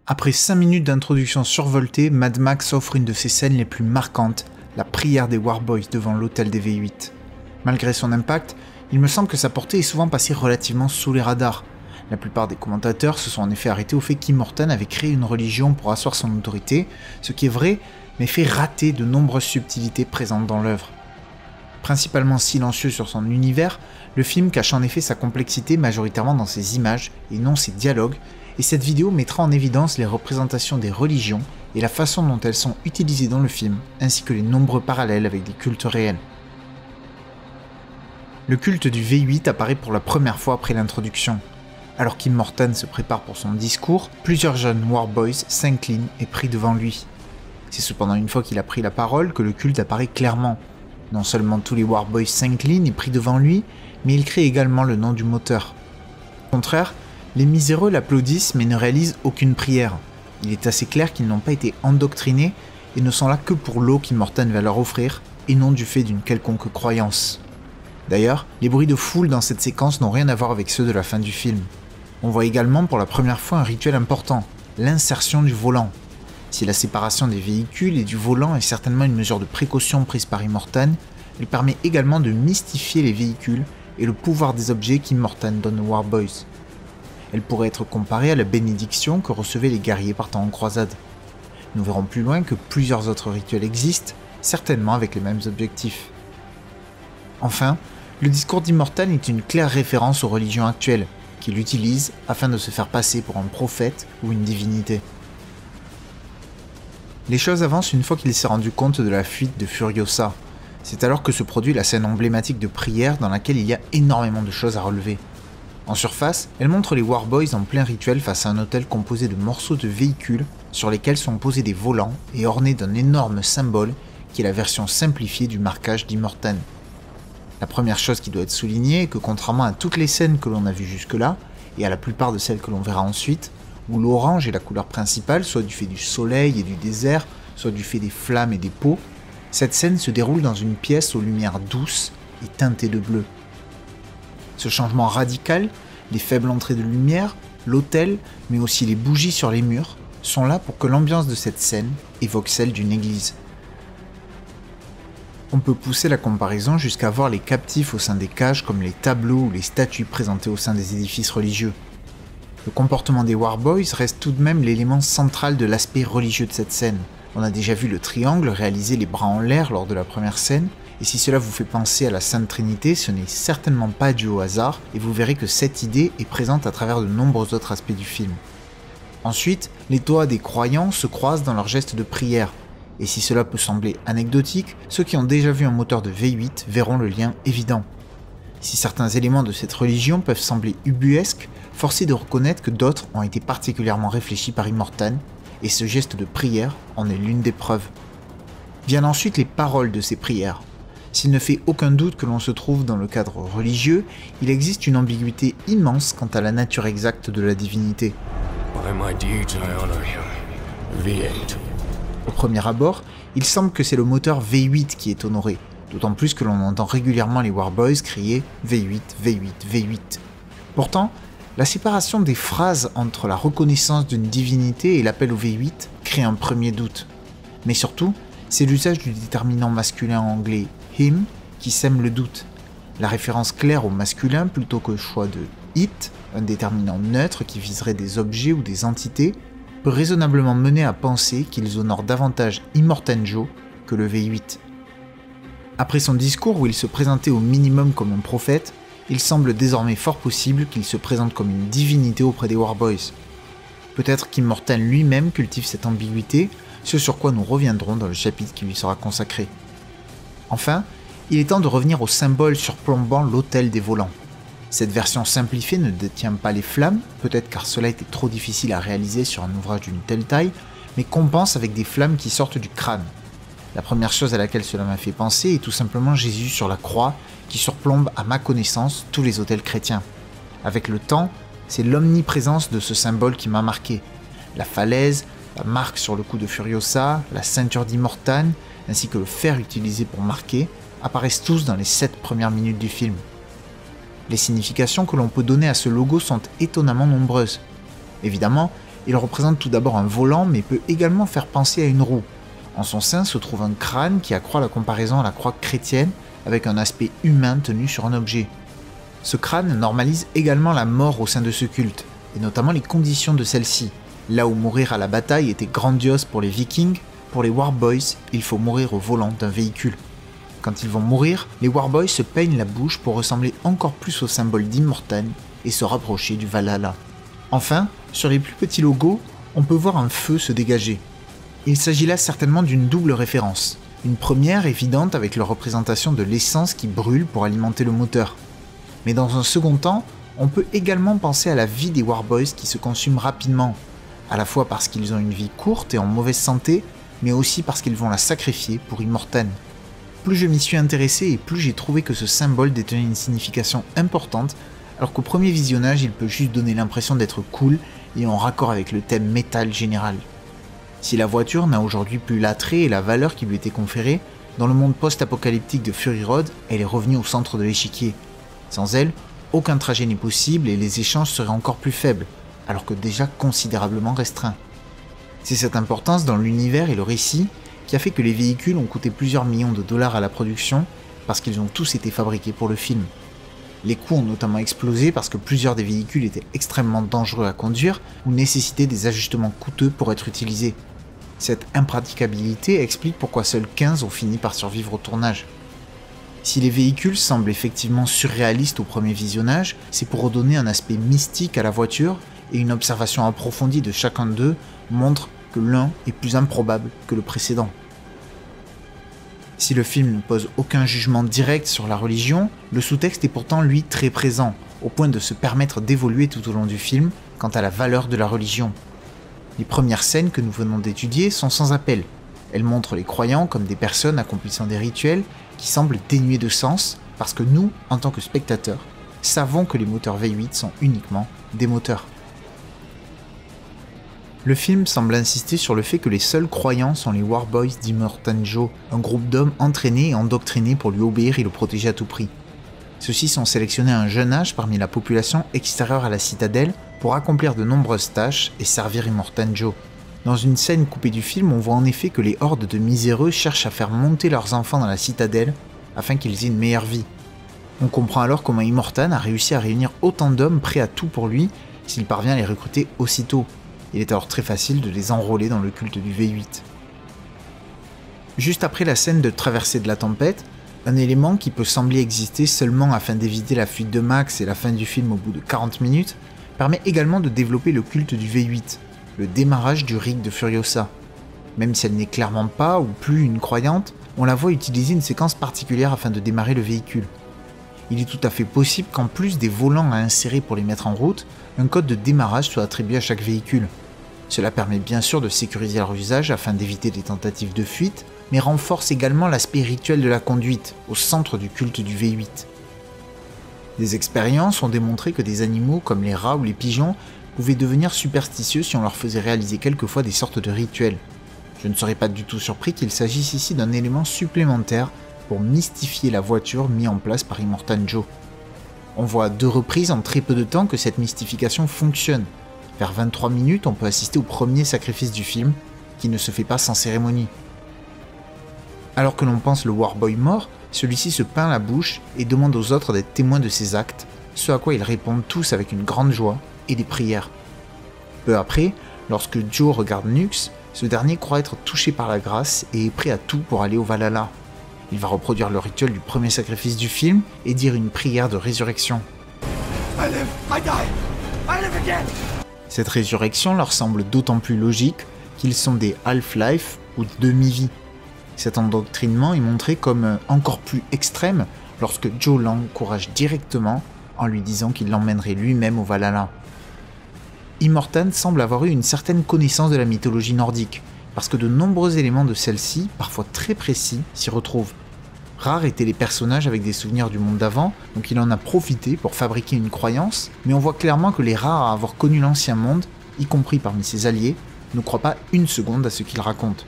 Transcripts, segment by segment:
Après 5 minutes d'introduction survoltée, Mad Max offre une de ses scènes les plus marquantes, la prière des Warboys devant l'hôtel des V8. Malgré son impact, il me semble que sa portée est souvent passée relativement sous les radars. La plupart des commentateurs se sont en effet arrêtés au fait qu'Immortan avait créé une religion pour asseoir son autorité, ce qui est vrai, mais fait rater de nombreuses subtilités présentes dans l'œuvre. Principalement silencieux sur son univers, le film cache en effet sa complexité majoritairement dans ses images et non ses dialogues, et cette vidéo mettra en évidence les représentations des religions et la façon dont elles sont utilisées dans le film, ainsi que les nombreux parallèles avec des cultes réels. Le culte du V8 apparaît pour la première fois après l'introduction. Alors qu'Immortan se prépare pour son discours, plusieurs jeunes Warboys s'inclinent et prient devant lui. C'est cependant une fois qu'il a pris la parole que le culte apparaît clairement. Non seulement tous les Warboys s'inclinent et prient devant lui, mais il crie également le nom du moteur. Au contraire, les miséreux l'applaudissent mais ne réalisent aucune prière. Il est assez clair qu'ils n'ont pas été endoctrinés et ne sont là que pour l'eau qu'Immortan va leur offrir, et non du fait d'une quelconque croyance. D'ailleurs, les bruits de foule dans cette séquence n'ont rien à voir avec ceux de la fin du film. On voit également pour la première fois un rituel important, l'insertion du volant. Si la séparation des véhicules et du volant est certainement une mesure de précaution prise par Immortan, elle permet également de mystifier les véhicules et le pouvoir des objets qu'Immortan donne aux Warboys. Elle pourrait être comparée à la bénédiction que recevaient les guerriers partant en croisade. Nous verrons plus loin que plusieurs autres rituels existent, certainement avec les mêmes objectifs. Enfin, le discours d'Immortan est une claire référence aux religions actuelles, qu'il utilise afin de se faire passer pour un prophète ou une divinité. Les choses avancent une fois qu'il s'est rendu compte de la fuite de Furiosa. C'est alors que se produit la scène emblématique de prière dans laquelle il y a énormément de choses à relever. En surface, elle montre les Warboys en plein rituel face à un hôtel composé de morceaux de véhicules sur lesquels sont posés des volants et ornés d'un énorme symbole qui est la version simplifiée du marquage d'Immortan. La première chose qui doit être soulignée est que contrairement à toutes les scènes que l'on a vues jusque-là, et à la plupart de celles que l'on verra ensuite, où l'orange est la couleur principale, soit du fait du soleil et du désert, soit du fait des flammes et des peaux, cette scène se déroule dans une pièce aux lumières douces et teintées de bleu. Ce changement radical, les faibles entrées de lumière, l'autel, mais aussi les bougies sur les murs, sont là pour que l'ambiance de cette scène évoque celle d'une église. On peut pousser la comparaison jusqu'à voir les captifs au sein des cages comme les tableaux ou les statues présentés au sein des édifices religieux. Le comportement des Warboys reste tout de même l'élément central de l'aspect religieux de cette scène. On a déjà vu le triangle réaliser les bras en l'air lors de la première scène, et si cela vous fait penser à la Sainte Trinité, ce n'est certainement pas dû au hasard, et vous verrez que cette idée est présente à travers de nombreux autres aspects du film. Ensuite, les doigts des croyants se croisent dans leurs gestes de prière, et si cela peut sembler anecdotique, ceux qui ont déjà vu un moteur de V8 verront le lien évident. Si certains éléments de cette religion peuvent sembler ubuesques, force est de reconnaître que d'autres ont été particulièrement réfléchis par Immortan, et ce geste de prière en est l'une des preuves. Viennent ensuite les paroles de ces prières. S'il ne fait aucun doute que l'on se trouve dans le cadre religieux, il existe une ambiguïté immense quant à la nature exacte de la divinité. Au premier abord, il semble que c'est le moteur V8 qui est honoré, d'autant plus que l'on entend régulièrement les Warboys crier V8, V8, V8. Pourtant, la séparation des phrases entre la reconnaissance d'une divinité et l'appel au V8 crée un premier doute. Mais surtout, c'est l'usage du déterminant masculin anglais him qui sème le doute. La référence claire au masculin plutôt que le choix de it, un déterminant neutre qui viserait des objets ou des entités, peut raisonnablement mener à penser qu'ils honorent davantage Immortan Joe que le V8. Après son discours où il se présentait au minimum comme un prophète, il semble désormais fort possible qu'il se présente comme une divinité auprès des Warboys. Peut-être qu'Immortan lui-même cultive cette ambiguïté, ce sur quoi nous reviendrons dans le chapitre qui lui sera consacré. Enfin, il est temps de revenir au symbole surplombant l'autel des volants. Cette version simplifiée ne détient pas les flammes, peut-être car cela était trop difficile à réaliser sur un ouvrage d'une telle taille, mais compense avec des flammes qui sortent du crâne. La première chose à laquelle cela m'a fait penser est tout simplement Jésus sur la croix, qui surplombe à ma connaissance tous les autels chrétiens. Avec le temps, c'est l'omniprésence de ce symbole qui m'a marqué. La falaise, la marque sur le cou de Furiosa, la ceinture d'Immortan, ainsi que le fer utilisé pour marquer, apparaissent tous dans les 7 premières minutes du film. Les significations que l'on peut donner à ce logo sont étonnamment nombreuses. Évidemment, Il représente tout d'abord un volant, mais peut également faire penser à une roue. En son sein se trouve un crâne qui accroît la comparaison à la croix chrétienne, avec un aspect humain tenu sur un objet. Ce crâne normalise également la mort au sein de ce culte, et notamment les conditions de celle-ci. Là où mourir à la bataille était grandiose pour les Vikings, pour les Warboys, il faut mourir au volant d'un véhicule. Quand ils vont mourir, les Warboys se peignent la bouche pour ressembler encore plus au symbole d'Immortan et se rapprocher du Valhalla. Enfin, sur les plus petits logos, on peut voir un feu se dégager. Il s'agit là certainement d'une double référence. Une première évidente avec leur représentation de l'essence qui brûle pour alimenter le moteur. Mais dans un second temps, on peut également penser à la vie des Warboys qui se consument rapidement, à la fois parce qu'ils ont une vie courte et en mauvaise santé, mais aussi parce qu'ils vont la sacrifier pour Immortan. Plus je m'y suis intéressé et plus j'ai trouvé que ce symbole détenait une signification importante, alors qu'au premier visionnage il peut juste donner l'impression d'être cool et en raccord avec le thème métal général. Si la voiture n'a aujourd'hui plus l'attrait et la valeur qui lui était conférée, dans le monde post-apocalyptique de Fury Road, elle est revenue au centre de l'échiquier. Sans elle, aucun trajet n'est possible et les échanges seraient encore plus faibles, alors que déjà considérablement restreints. C'est cette importance dans l'univers et le récit qui a fait que les véhicules ont coûté plusieurs millions de dollars à la production parce qu'ils ont tous été fabriqués pour le film. Les coûts ont notamment explosé parce que plusieurs des véhicules étaient extrêmement dangereux à conduire ou nécessitaient des ajustements coûteux pour être utilisés. Cette impraticabilité explique pourquoi seuls 15 ont fini par survivre au tournage. Si les véhicules semblent effectivement surréalistes au premier visionnage, c'est pour redonner un aspect mystique à la voiture et une observation approfondie de chacun d'eux montre que l'un est plus improbable que le précédent. Si le film ne pose aucun jugement direct sur la religion, le sous-texte est pourtant lui très présent, au point de se permettre d'évoluer tout au long du film quant à la valeur de la religion. Les premières scènes que nous venons d'étudier sont sans appel. Elles montrent les croyants comme des personnes accomplissant des rituels qui semblent dénués de sens parce que nous, en tant que spectateurs, savons que les moteurs V8 sont uniquement des moteurs. Le film semble insister sur le fait que les seuls croyants sont les Warboys d'Immortan Joe, un groupe d'hommes entraînés et endoctrinés pour lui obéir et le protéger à tout prix. Ceux-ci sont sélectionnés à un jeune âge parmi la population extérieure à la citadelle pour accomplir de nombreuses tâches et servir Immortan Joe. Dans une scène coupée du film, on voit en effet que les hordes de miséreux cherchent à faire monter leurs enfants dans la citadelle afin qu'ils aient une meilleure vie. On comprend alors comment Immortan a réussi à réunir autant d'hommes prêts à tout pour lui s'il parvient à les recruter aussitôt. Il est alors très facile de les enrôler dans le culte du V8. Juste après la scène de traversée de la tempête, un élément qui peut sembler exister seulement afin d'éviter la fuite de Max et la fin du film au bout de 40 minutes, permet également de développer le culte du V8, le démarrage du rig de Furiosa. Même si elle n'est clairement pas ou plus une croyante, on la voit utiliser une séquence particulière afin de démarrer le véhicule. Il est tout à fait possible qu'en plus des volants à insérer pour les mettre en route, un code de démarrage soit attribué à chaque véhicule. Cela permet bien sûr de sécuriser leur usage afin d'éviter des tentatives de fuite, mais renforce également l'aspect rituel de la conduite, au centre du culte du V8. Des expériences ont démontré que des animaux comme les rats ou les pigeons pouvaient devenir superstitieux si on leur faisait réaliser quelquefois des sortes de rituels. Je ne serais pas du tout surpris qu'il s'agisse ici d'un élément supplémentaire pour mystifier la voiture mise en place par Immortan Joe. On voit à 2 reprises en très peu de temps que cette mystification fonctionne. Vers 23 minutes, on peut assister au premier sacrifice du film, qui ne se fait pas sans cérémonie. Alors que l'on pense le Warboy mort, celui-ci se peint la bouche et demande aux autres d'être témoins de ses actes, ce à quoi ils répondent tous avec une grande joie et des prières. Peu après, lorsque Joe regarde Nux, ce dernier croit être touché par la grâce et est prêt à tout pour aller au Valhalla. Il va reproduire le rituel du premier sacrifice du film et dire une prière de résurrection. I live, I die, I live again. Cette résurrection leur semble d'autant plus logique qu'ils sont des Half-Life ou demi-vie. Cet endoctrinement est montré comme encore plus extrême lorsque Joe l'encourage directement en lui disant qu'il l'emmènerait lui-même au Valhalla. Immortan semble avoir eu une certaine connaissance de la mythologie nordique, parce que de nombreux éléments de celle-ci, parfois très précis, s'y retrouvent. Rares étaient les personnages avec des souvenirs du monde d'avant, donc il en a profité pour fabriquer une croyance, mais on voit clairement que les rares à avoir connu l'ancien monde, y compris parmi ses alliés, ne croient pas une seconde à ce qu'il raconte.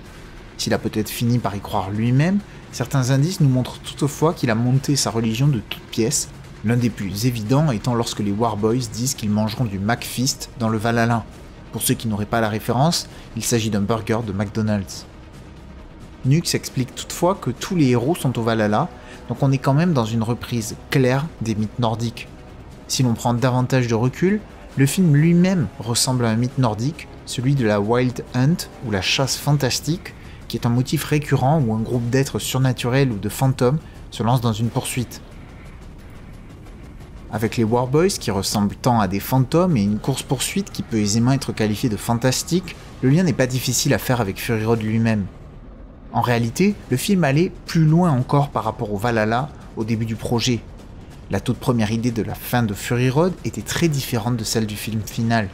S'il a peut-être fini par y croire lui-même, certains indices nous montrent toutefois qu'il a monté sa religion de toutes pièces, l'un des plus évidents étant lorsque les Warboys disent qu'ils mangeront du McFeast dans le Valhalla. Pour ceux qui n'auraient pas la référence, il s'agit d'un burger de McDonald's. Nux explique toutefois que tous les héros sont au Valhalla, donc on est quand même dans une reprise claire des mythes nordiques. Si l'on prend davantage de recul, le film lui-même ressemble à un mythe nordique, celui de la Wild Hunt ou la chasse fantastique, qui est un motif récurrent où un groupe d'êtres surnaturels ou de fantômes se lance dans une poursuite. Avec les Warboys qui ressemblent tant à des fantômes et une course-poursuite qui peut aisément être qualifiée de fantastique, le lien n'est pas difficile à faire avec Fury Road lui-même. En réalité, le film allait plus loin encore par rapport au Valhalla au début du projet. La toute première idée de la fin de Fury Road était très différente de celle du film final.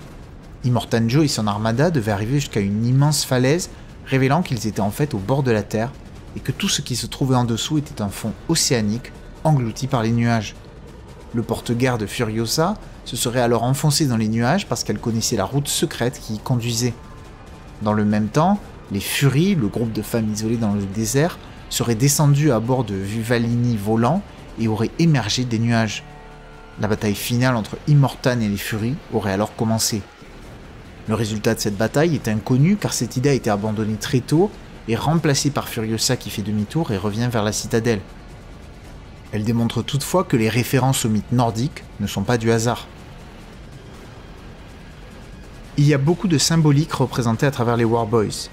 Immortan Joe et son armada devaient arriver jusqu'à une immense falaise, révélant qu'ils étaient en fait au bord de la Terre et que tout ce qui se trouvait en dessous était un fond océanique englouti par les nuages. Le porte-guerre de Furiosa se serait alors enfoncé dans les nuages parce qu'elle connaissait la route secrète qui y conduisait. Dans le même temps, les Furies, le groupe de femmes isolées dans le désert, seraient descendus à bord de Vuvalini volants et auraient émergé des nuages. La bataille finale entre Immortan et les Furies aurait alors commencé. Le résultat de cette bataille est inconnu car cette idée a été abandonnée très tôt et remplacée par Furiosa qui fait demi-tour et revient vers la citadelle. Elle démontre toutefois que les références aux mythes nordiques ne sont pas du hasard. Il y a beaucoup de symboliques représentées à travers les Warboys.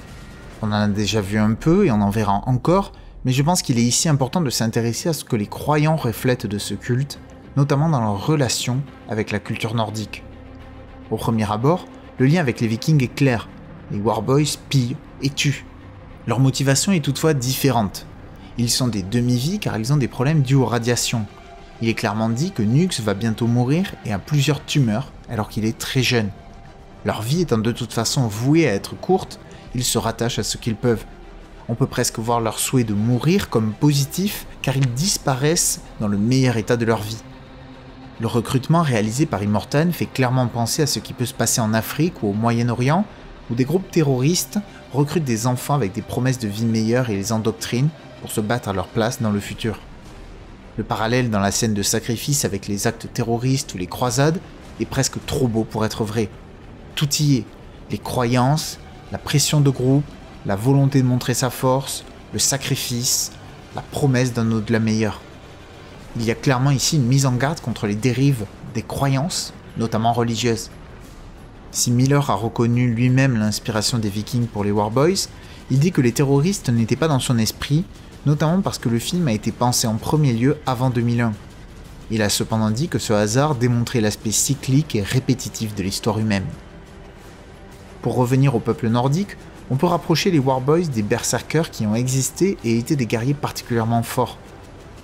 On en a déjà vu un peu et on en verra encore, mais je pense qu'il est ici important de s'intéresser à ce que les croyants reflètent de ce culte, notamment dans leur relation avec la culture nordique. Au premier abord, le lien avec les Vikings est clair, les Warboys pillent et tuent. Leur motivation est toutefois différente. Ils sont des demi-vies car ils ont des problèmes dus aux radiations. Il est clairement dit que Nux va bientôt mourir et a plusieurs tumeurs alors qu'il est très jeune. Leur vie étant de toute façon vouée à être courte, ils se rattachent à ce qu'ils peuvent. On peut presque voir leur souhait de mourir comme positif car ils disparaissent dans le meilleur état de leur vie. Le recrutement réalisé par Immortan fait clairement penser à ce qui peut se passer en Afrique ou au Moyen-Orient, où des groupes terroristes recrutent des enfants avec des promesses de vie meilleure et les endoctrinent pour se battre à leur place dans le futur. Le parallèle dans la scène de sacrifice avec les actes terroristes ou les croisades est presque trop beau pour être vrai. Tout y est, les croyances, la pression de groupe, la volonté de montrer sa force, le sacrifice, la promesse d'un au-delà meilleur. Il y a clairement ici une mise en garde contre les dérives des croyances, notamment religieuses. Si Miller a reconnu lui-même l'inspiration des Vikings pour les Warboys, il dit que les terroristes n'étaient pas dans son esprit, notamment parce que le film a été pensé en premier lieu avant 2001. Il a cependant dit que ce hasard démontrait l'aspect cyclique et répétitif de l'histoire humaine. Pour revenir au peuple nordique, on peut rapprocher les Warboys des berserkers qui ont existé et étaient des guerriers particulièrement forts.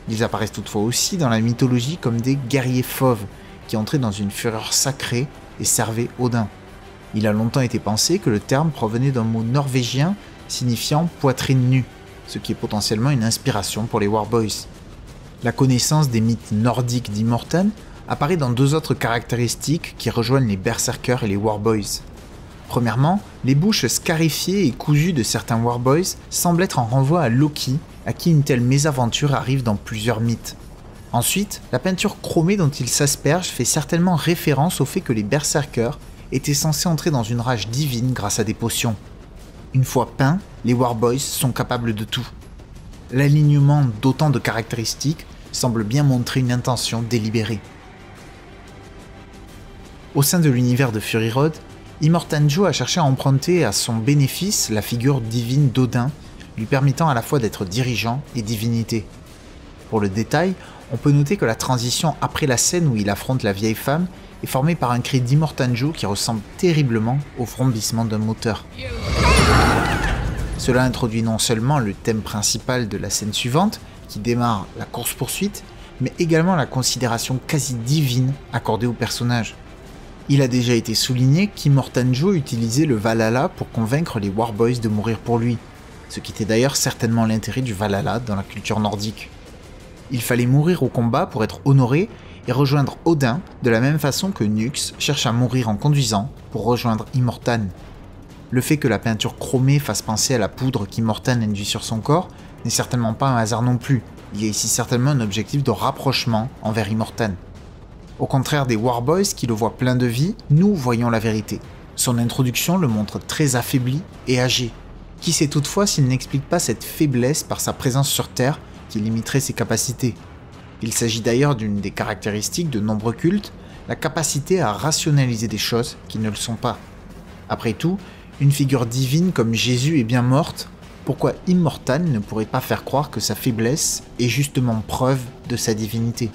Ils apparaissent toutefois aussi dans la mythologie comme des guerriers fauves, qui entraient dans une fureur sacrée et servaient Odin. Il a longtemps été pensé que le terme provenait d'un mot norvégien signifiant poitrine nue, ce qui est potentiellement une inspiration pour les Warboys. La connaissance des mythes nordiques d'Immortan apparaît dans deux autres caractéristiques qui rejoignent les berserkers et les Warboys. Premièrement, les bouches scarifiées et cousues de certains Warboys semblent être en renvoi à Loki, à qui une telle mésaventure arrive dans plusieurs mythes. Ensuite, la peinture chromée dont ils s'aspergent fait certainement référence au fait que les berserkers étaient censés entrer dans une rage divine grâce à des potions. Une fois peints, les Warboys sont capables de tout. L'alignement d'autant de caractéristiques semble bien montrer une intention délibérée. Au sein de l'univers de Fury Road, Immortan Joe a cherché à emprunter à son bénéfice la figure divine d'Odin, lui permettant à la fois d'être dirigeant et divinité. Pour le détail, on peut noter que la transition après la scène où il affronte la vieille femme est formée par un cri d'Immortan Joe qui ressemble terriblement au vrombissement d'un moteur. Cela introduit non seulement le thème principal de la scène suivante, qui démarre la course-poursuite, mais également la considération quasi divine accordée au personnage. Il a déjà été souligné qu'Immortan Joe utilisait le Valhalla pour convaincre les Warboys de mourir pour lui, ce qui était d'ailleurs certainement l'intérêt du Valhalla dans la culture nordique. Il fallait mourir au combat pour être honoré et rejoindre Odin de la même façon que Nux cherche à mourir en conduisant pour rejoindre Immortan. Le fait que la peinture chromée fasse penser à la poudre qu'Immortan induit sur son corps n'est certainement pas un hasard non plus, il y a ici certainement un objectif de rapprochement envers Immortan. Au contraire des Warboys qui le voient plein de vie, nous voyons la vérité. Son introduction le montre très affaibli et âgé. Qui sait toutefois s'il n'explique pas cette faiblesse par sa présence sur Terre qui limiterait ses capacités. Il s'agit d'ailleurs d'une des caractéristiques de nombreux cultes, la capacité à rationaliser des choses qui ne le sont pas. Après tout, une figure divine comme Jésus est bien morte, pourquoi Immortan ne pourrait pas faire croire que sa faiblesse est justement preuve de sa divinité?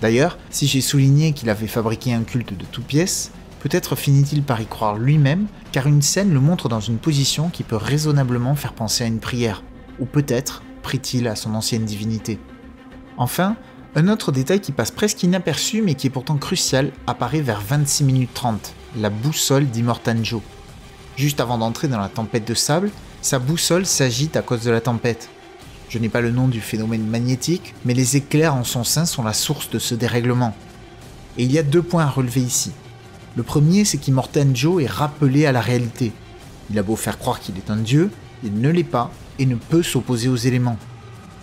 D'ailleurs, si j'ai souligné qu'il avait fabriqué un culte de toutes pièces, peut-être finit-il par y croire lui-même, car une scène le montre dans une position qui peut raisonnablement faire penser à une prière, ou peut-être prie-t-il à son ancienne divinité. Enfin, un autre détail qui passe presque inaperçu mais qui est pourtant crucial apparaît vers 26 minutes 30, la boussole d'Immortan Joe. Juste avant d'entrer dans la tempête de sable, sa boussole s'agite à cause de la tempête. Je n'ai pas le nom du phénomène magnétique, mais les éclairs en son sein sont la source de ce dérèglement. Et il y a 2 points à relever ici. Le premier, c'est qu'Immortan Joe est rappelé à la réalité. Il a beau faire croire qu'il est un dieu, il ne l'est pas et ne peut s'opposer aux éléments.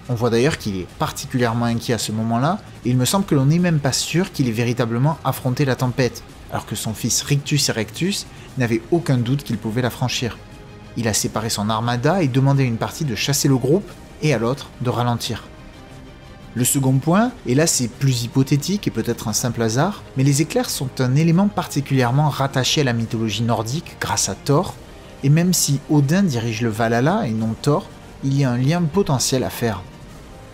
On voit d'ailleurs qu'il est particulièrement inquiet à ce moment-là, et il me semble que l'on n'est même pas sûr qu'il ait véritablement affronté la tempête, alors que son fils Rictus Erectus n'avait aucun doute qu'il pouvait la franchir. Il a séparé son armada et demandé à une partie de chasser le groupe, et à l'autre de ralentir. Le second point, et là c'est plus hypothétique et peut-être un simple hasard, mais les éclairs sont un élément particulièrement rattaché à la mythologie nordique grâce à Thor, et même si Odin dirige le Valhalla et non Thor, il y a un lien potentiel à faire.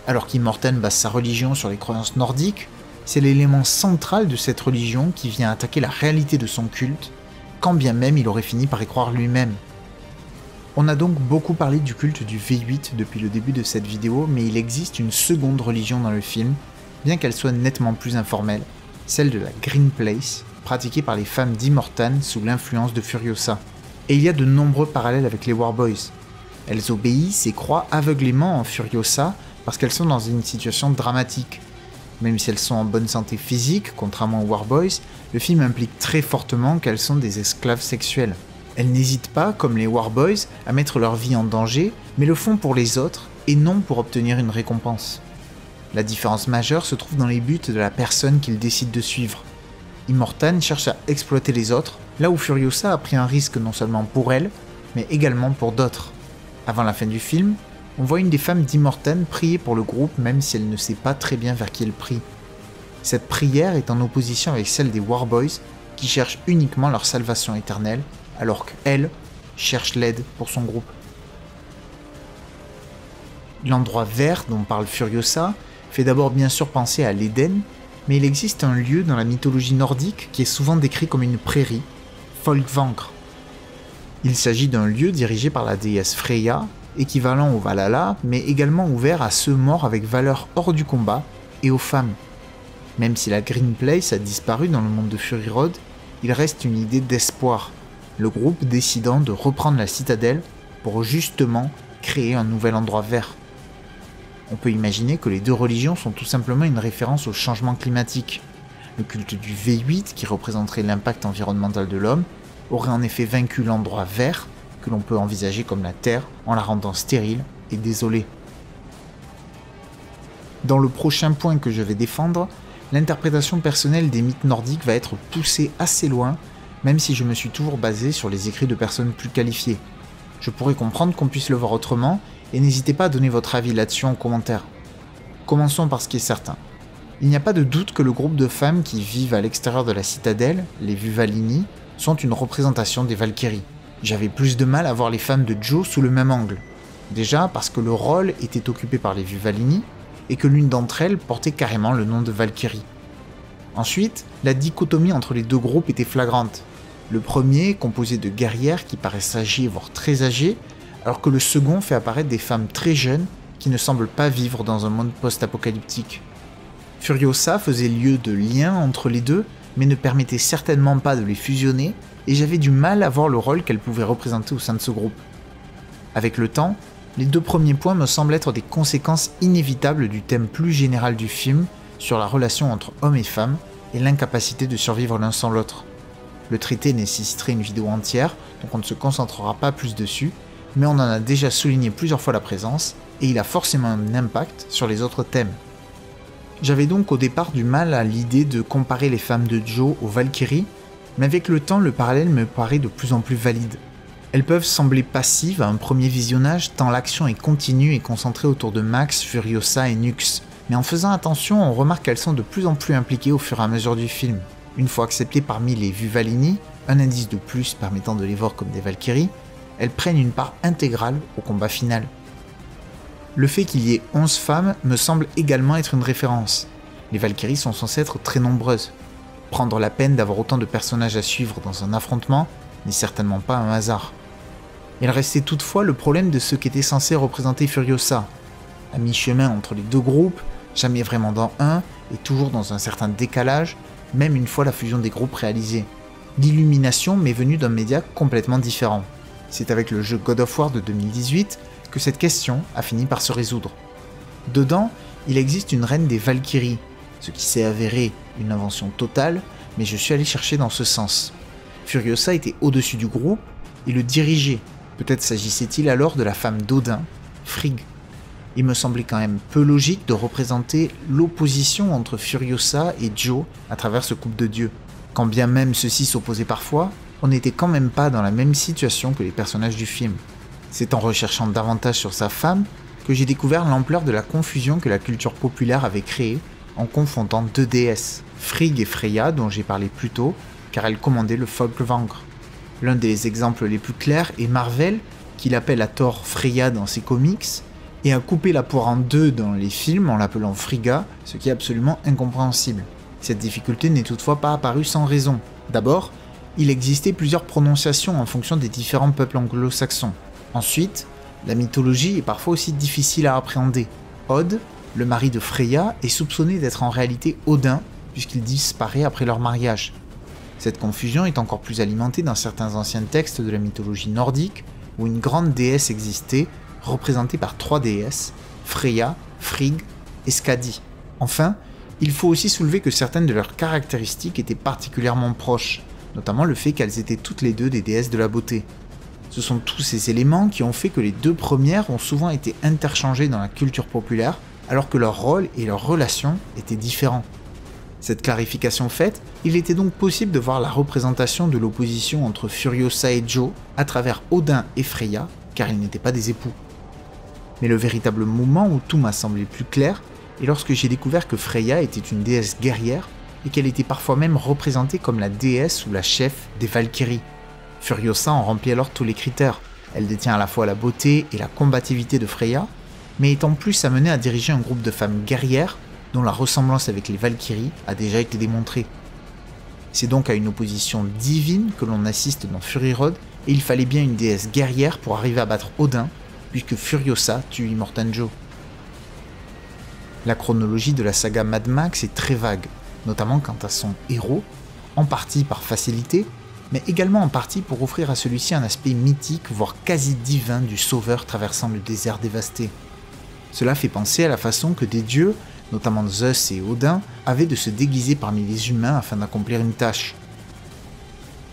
Alors qu'Immortan base sa religion sur les croyances nordiques, c'est l'élément central de cette religion qui vient attaquer la réalité de son culte, quand bien même il aurait fini par y croire lui-même. On a donc beaucoup parlé du culte du V8 depuis le début de cette vidéo, mais il existe une seconde religion dans le film, bien qu'elle soit nettement plus informelle, celle de la Green Place, pratiquée par les femmes d'Immortan sous l'influence de Furiosa. Et il y a de nombreux parallèles avec les Warboys. Elles obéissent et croient aveuglément en Furiosa parce qu'elles sont dans une situation dramatique. Même si elles sont en bonne santé physique, contrairement aux Warboys, le film implique très fortement qu'elles sont des esclaves sexuels. Elles n'hésitent pas, comme les Warboys, à mettre leur vie en danger, mais le font pour les autres et non pour obtenir une récompense. La différence majeure se trouve dans les buts de la personne qu'ils décident de suivre. Immortan cherche à exploiter les autres, là où Furiosa a pris un risque non seulement pour elle, mais également pour d'autres. Avant la fin du film, on voit une des femmes d'Immortan prier pour le groupe même si elle ne sait pas très bien vers qui elle prie. Cette prière est en opposition avec celle des Warboys qui cherchent uniquement leur salvation éternelle, alors qu'elle cherche l'aide pour son groupe. L'endroit vert dont parle Furiosa fait d'abord bien sûr penser à l'Éden, mais il existe un lieu dans la mythologie nordique qui est souvent décrit comme une prairie, Folkvangr. Il s'agit d'un lieu dirigé par la déesse Freya, équivalent au Valhalla, mais également ouvert à ceux morts avec valeur hors du combat et aux femmes. Même si la Green Place a disparu dans le monde de Fury Road, il reste une idée d'espoir, le groupe décidant de reprendre la citadelle pour justement créer un nouvel endroit vert. On peut imaginer que les 2 religions sont tout simplement une référence au changement climatique. Le culte du V8, qui représenterait l'impact environnemental de l'homme, aurait en effet vaincu l'endroit vert, que l'on peut envisager comme la Terre, en la rendant stérile et désolée. Dans le prochain point que je vais défendre, l'interprétation personnelle des mythes nordiques va être poussée assez loin, même si je me suis toujours basé sur les écrits de personnes plus qualifiées. Je pourrais comprendre qu'on puisse le voir autrement, et n'hésitez pas à donner votre avis là-dessus en commentaire. Commençons par ce qui est certain. Il n'y a pas de doute que le groupe de femmes qui vivent à l'extérieur de la citadelle, les Vuvalini, sont une représentation des Valkyries. J'avais plus de mal à voir les femmes de Joe sous le même angle. Déjà parce que le rôle était occupé par les Vuvalini, et que l'une d'entre elles portait carrément le nom de Valkyrie. Ensuite, la dichotomie entre les 2 groupes était flagrante. Le premier, composé de guerrières qui paraissent âgées voire très âgées, alors que le second fait apparaître des femmes très jeunes qui ne semblent pas vivre dans un monde post-apocalyptique. Furiosa faisait lieu de lien entre les deux, mais ne permettait certainement pas de les fusionner, et j'avais du mal à voir le rôle qu'elle pouvait représenter au sein de ce groupe. Avec le temps, les 2 premiers points me semblent être des conséquences inévitables du thème plus général du film sur la relation entre hommes et femmes et l'incapacité de survivre l'un sans l'autre. Le traité nécessiterait une vidéo entière, donc on ne se concentrera pas plus dessus, mais on en a déjà souligné plusieurs fois la présence, et il a forcément un impact sur les autres thèmes. J'avais donc au départ du mal à l'idée de comparer les femmes de Joe aux Valkyries, Mais avec le temps, le parallèle me paraît de plus en plus valide. Elles peuvent sembler passives à un premier visionnage tant l'action est continue et concentrée autour de Max, Furiosa et Nux. Mais en faisant attention, on remarque qu'elles sont de plus en plus impliquées au fur et à mesure du film. Une fois acceptées parmi les Vuvalini, un indice de plus permettant de les voir comme des Valkyries, elles prennent une part intégrale au combat final. Le fait qu'il y ait 11 femmes me semble également être une référence. Les Valkyries sont censées être très nombreuses. Prendre la peine d'avoir autant de personnages à suivre dans un affrontement n'est certainement pas un hasard. Il restait toutefois le problème de ce qu'était censé représenter Furiosa. À mi-chemin entre les deux groupes, jamais vraiment dans un, et toujours dans un certain décalage, même une fois la fusion des groupes réalisée. L'illumination m'est venue d'un média complètement différent. C'est avec le jeu God of War de 2018 que cette question a fini par se résoudre. Dedans, il existe une reine des Valkyries, ce qui s'est avéré une invention totale, mais je suis allé chercher dans ce sens. Furiosa était au-dessus du groupe et le dirigeait. Peut-être s'agissait-il alors de la femme d'Odin, Frigg. Il me semblait quand même peu logique de représenter l'opposition entre Furiosa et Joe à travers ce couple de dieux. Quand bien même ceux-ci s'opposaient parfois, on n'était quand même pas dans la même situation que les personnages du film. C'est en recherchant davantage sur sa femme que j'ai découvert l'ampleur de la confusion que la culture populaire avait créée en confondant deux déesses, Frigg et Freya dont j'ai parlé plus tôt, car elles commandaient le Folkvangr. L'un des exemples les plus clairs est Marvel, qui l'appelle à tort Freya dans ses comics, et a coupé la poire en deux dans les films en l'appelant Frigga, ce qui est absolument incompréhensible. Cette difficulté n'est toutefois pas apparue sans raison. D'abord, il existait plusieurs prononciations en fonction des différents peuples anglo-saxons. Ensuite, la mythologie est parfois aussi difficile à appréhender. Od, le mari de Freya, est soupçonné d'être en réalité Odin, puisqu'il disparaît après leur mariage. Cette confusion est encore plus alimentée dans certains anciens textes de la mythologie nordique, où une grande déesse existait, représentée par trois déesses, Freya, Frigg et Skadi. Enfin, il faut aussi soulever que certaines de leurs caractéristiques étaient particulièrement proches, notamment le fait qu'elles étaient toutes les deux des déesses de la beauté. Ce sont tous ces éléments qui ont fait que les deux premières ont souvent été interchangées dans la culture populaire, alors que leur rôle et leurs relations étaient différents. Cette clarification faite, il était donc possible de voir la représentation de l'opposition entre Furiosa et Joe à travers Odin et Freya, car ils n'étaient pas des époux. Mais le véritable moment où tout m'a semblé plus clair est lorsque j'ai découvert que Freya était une déesse guerrière et qu'elle était parfois même représentée comme la déesse ou la chef des Valkyries. Furiosa en remplit alors tous les critères. Elle détient à la fois la beauté et la combativité de Freya, mais est en plus amenée à diriger un groupe de femmes guerrières dont la ressemblance avec les Valkyries a déjà été démontrée. C'est donc à une opposition divine que l'on assiste dans Fury Road, et il fallait bien une déesse guerrière pour arriver à battre Odin, puisque Furiosa tue Immortan Joe. La chronologie de la saga Mad Max est très vague, notamment quant à son héros, en partie par facilité, mais également en partie pour offrir à celui-ci un aspect mythique, voire quasi divin du sauveur traversant le désert dévasté. Cela fait penser à la façon que des dieux, notamment Zeus et Odin, avaient de se déguiser parmi les humains afin d'accomplir une tâche.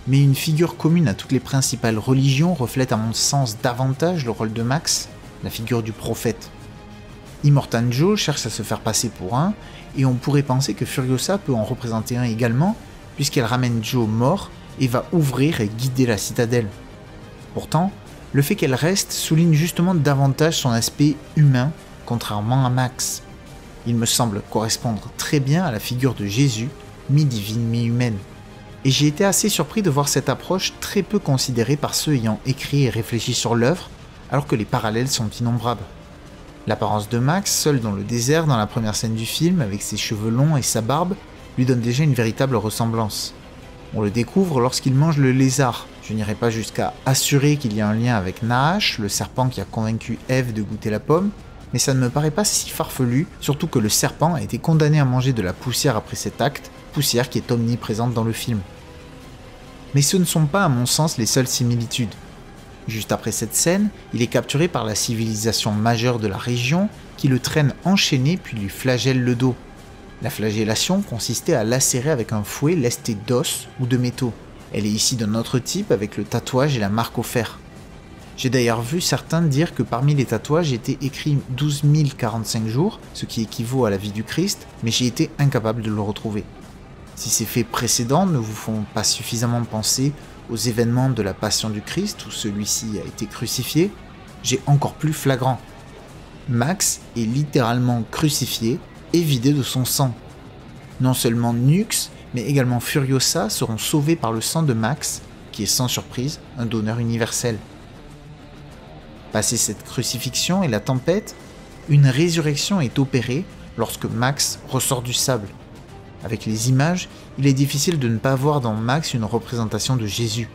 Mais une figure commune à toutes les principales religions reflète à mon sens davantage le rôle de Max, la figure du prophète. Immortan Joe cherche à se faire passer pour un, et on pourrait penser que Furiosa peut en représenter un également, puisqu'elle ramène Joe mort et va ouvrir et guider la citadelle. Pourtant, le fait qu'elle reste souligne justement davantage son aspect humain, contrairement à Max. Il me semble correspondre très bien à la figure de Jésus, mi-divine, mi-humaine. Et j'ai été assez surpris de voir cette approche très peu considérée par ceux ayant écrit et réfléchi sur l'œuvre, alors que les parallèles sont innombrables. L'apparence de Max, seul dans le désert dans la première scène du film, avec ses cheveux longs et sa barbe, lui donne déjà une véritable ressemblance. On le découvre lorsqu'il mange le lézard. Je n'irai pas jusqu'à assurer qu'il y a un lien avec Nahash, le serpent qui a convaincu Ève de goûter la pomme, mais ça ne me paraît pas si farfelu, surtout que le serpent a été condamné à manger de la poussière après cet acte, poussière qui est omniprésente dans le film. Mais ce ne sont pas à mon sens les seules similitudes. Juste après cette scène, il est capturé par la civilisation majeure de la région qui le traîne enchaîné puis lui flagelle le dos. La flagellation consistait à lacérer avec un fouet lesté d'os ou de métaux. Elle est ici d'un autre type avec le tatouage et la marque au fer. J'ai d'ailleurs vu certains dire que parmi les tatouages était écrit 12 045 jours, ce qui équivaut à la vie du Christ, mais j'ai été incapable de le retrouver. Si ces faits précédents ne vous font pas suffisamment penser aux événements de la Passion du Christ où celui-ci a été crucifié, j'ai encore plus flagrant. Max est littéralement crucifié et vidé de son sang. Non seulement Nux, mais également Furiosa seront sauvés par le sang de Max, qui est sans surprise un donneur universel. Passé cette crucifixion et la tempête, une résurrection est opérée lorsque Max ressort du sable. Avec les images, il est difficile de ne pas voir dans Max une représentation de Jésus.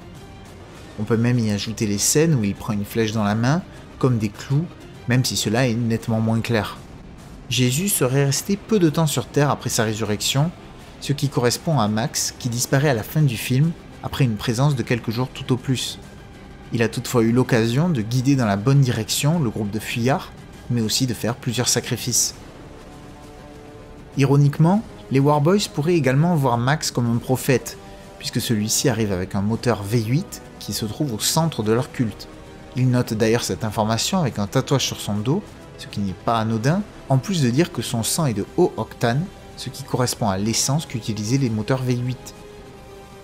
On peut même y ajouter les scènes où il prend une flèche dans la main, comme des clous, même si cela est nettement moins clair. Jésus serait resté peu de temps sur Terre après sa résurrection, ce qui correspond à Max qui disparaît à la fin du film après une présence de quelques jours tout au plus. Il a toutefois eu l'occasion de guider dans la bonne direction le groupe de fuyards, mais aussi de faire plusieurs sacrifices. Ironiquement, les Warboys pourraient également voir Max comme un prophète, puisque celui-ci arrive avec un moteur V8 qui se trouve au centre de leur culte. Il note d'ailleurs cette information avec un tatouage sur son dos, ce qui n'est pas anodin, en plus de dire que son sang est de haut octane, ce qui correspond à l'essence qu'utilisaient les moteurs V8.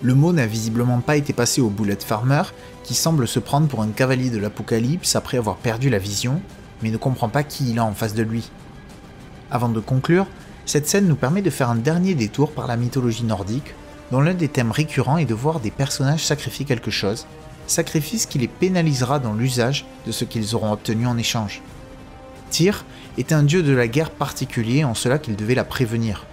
Le mot n'a visiblement pas été passé au Bullet Farmer, qui semble se prendre pour un cavalier de l'apocalypse après avoir perdu la vision, mais ne comprend pas qui il a en face de lui. Avant de conclure, cette scène nous permet de faire un dernier détour par la mythologie nordique, dont l'un des thèmes récurrents est de voir des personnages sacrifier quelque chose, sacrifice qui les pénalisera dans l'usage de ce qu'ils auront obtenu en échange. Tyr est un dieu de la guerre particulier en cela qu'il devait la prévenir.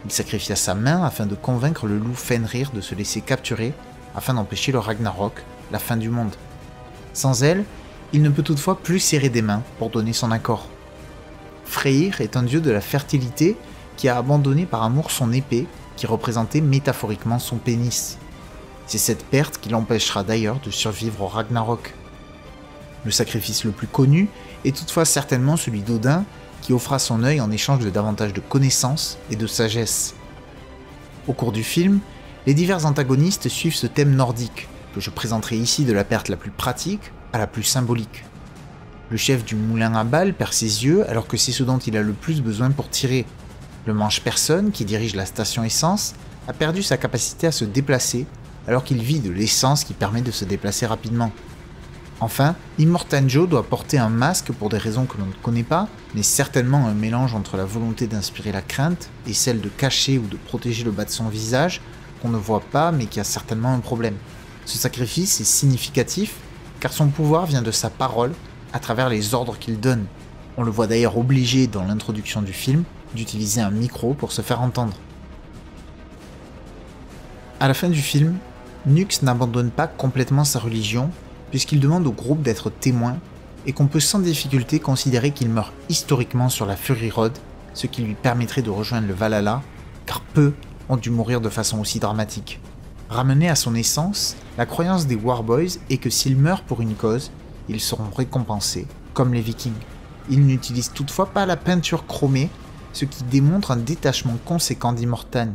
Il sacrifia sa main afin de convaincre le loup Fenrir de se laisser capturer, afin d'empêcher le Ragnarok, la fin du monde. Sans elle, il ne peut toutefois plus serrer des mains pour donner son accord. Freyr est un dieu de la fertilité qui a abandonné par amour son épée, qui représentait métaphoriquement son pénis. C'est cette perte qui l'empêchera d'ailleurs de survivre au Ragnarok. Le sacrifice le plus connu est toutefois certainement celui d'Odin, qui offra son œil en échange de davantage de connaissances et de sagesse. Au cours du film, les divers antagonistes suivent ce thème nordique, que je présenterai ici de la perte la plus pratique à la plus symbolique. Le chef du moulin à balles perd ses yeux alors que c'est ce dont il a le plus besoin pour tirer. Le manche-personne, qui dirige la station essence, a perdu sa capacité à se déplacer alors qu'il vit de l'essence qui permet de se déplacer rapidement. Enfin, Immortan Joe doit porter un masque pour des raisons que l'on ne connaît pas, mais certainement un mélange entre la volonté d'inspirer la crainte et celle de cacher ou de protéger le bas de son visage, qu'on ne voit pas mais qui a certainement un problème. Ce sacrifice est significatif car son pouvoir vient de sa parole à travers les ordres qu'il donne. On le voit d'ailleurs obligé dans l'introduction du film d'utiliser un micro pour se faire entendre. À la fin du film, Nux n'abandonne pas complètement sa religion puisqu'il demande au groupe d'être témoin et qu'on peut sans difficulté considérer qu'il meurt historiquement sur la Fury Road, ce qui lui permettrait de rejoindre le Valhalla, car peu ont dû mourir de façon aussi dramatique. Ramené à son essence, la croyance des Warboys est que s'ils meurent pour une cause, ils seront récompensés, comme les Vikings. Ils n'utilisent toutefois pas la peinture chromée, ce qui démontre un détachement conséquent d'Immortan.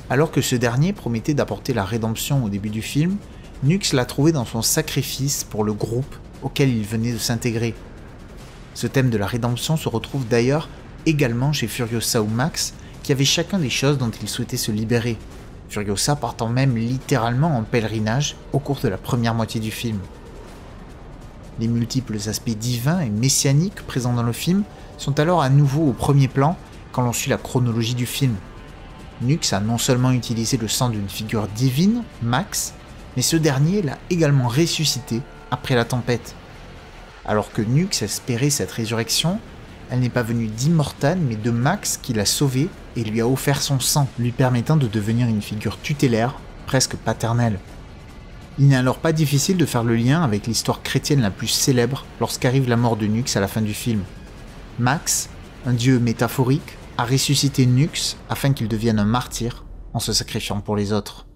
Alors que ce dernier promettait d'apporter la rédemption au début du film, Nux l'a trouvé dans son sacrifice pour le groupe auquel il venait de s'intégrer. Ce thème de la rédemption se retrouve d'ailleurs également chez Furiosa ou Max, qui avaient chacun des choses dont ils souhaitaient se libérer, Furiosa partant même littéralement en pèlerinage au cours de la première moitié du film. Les multiples aspects divins et messianiques présents dans le film sont alors à nouveau au premier plan quand l'on suit la chronologie du film. Nux a non seulement utilisé le sang d'une figure divine, Max, mais ce dernier l'a également ressuscité après la tempête. Alors que Nux espérait cette résurrection, elle n'est pas venue d'Immortan mais de Max qui l'a sauvé et lui a offert son sang, lui permettant de devenir une figure tutélaire, presque paternelle. Il n'est alors pas difficile de faire le lien avec l'histoire chrétienne la plus célèbre lorsqu'arrive la mort de Nux à la fin du film. Max, un dieu métaphorique, a ressuscité Nux afin qu'il devienne un martyr en se sacrifiant pour les autres.